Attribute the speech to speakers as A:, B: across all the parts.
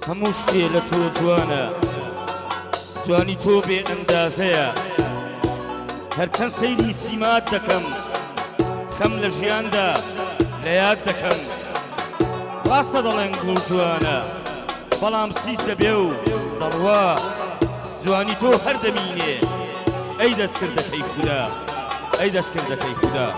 A: هەموو شتێ لە تۆ جوانە، جوانی تۆ بێ ئەندازەیە. هەرچەند سەیری سیمات دەکەم، خەم لە ژیاندا لە یاد دەکەم. ڕاستە دەڵێن گوڵ جوانە، بەڵام سیس دەبێ و دەڕوا. جوانی تۆ هەر دەمینێ، ئەی دەستکردەکەی خوددا، ئەی دەستکردەکەی خوددا.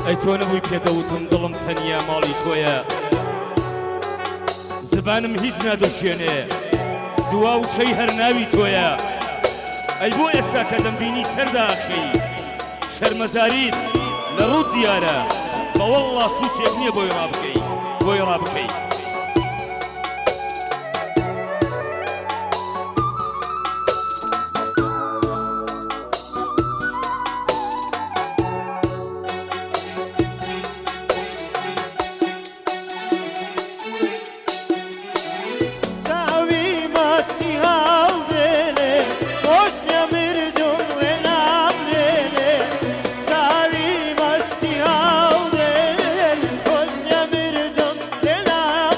A: ئەی تۆ نەبووی پێدەوتم دڵم تەنیا ماڵی تۆیە، زبانم هیچ نادۆشێنێ، دوا و شەی هەر ناوی تۆیە. ئەی بۆ ئێستا کە دەمبینی سەرداخی شەرمەزاریت لە ڕوود دیارە، بەوەڵڵا سوچێک نییە بۆی ڕابکەی، بۆی ڕابکەی.
B: Thank you.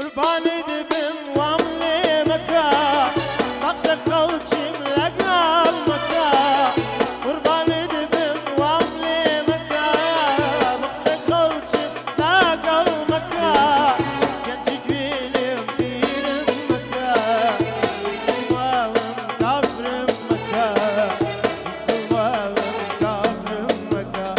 B: قرباني دبم واملي مكا مقصد قلتشم لقال مكا قرباني دبم واملي مكا مقصد قلتشم لقال مكا كنتي قبيلي مدير مكا السواوم كافر مكا السواوم كافر مكا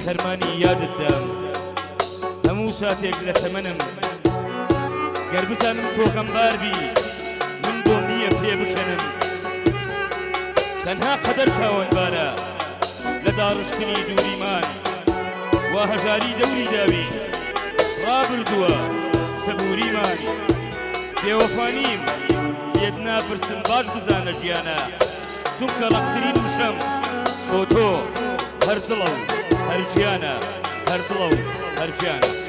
A: خرماني ياد الدم همو ساتيك لثمنم قربسانم توخم باربي من بومنية في بكنم تنها قدر تاون بارا لدارشتني دوري مان وهجاري دوري داوي رابردوا سبوري ماني بيوفانيم يدنا برسن باش بزانا جيانا سنك لقترين وشم بوتو هر دلو هر جيانا هر دلو هر جيانا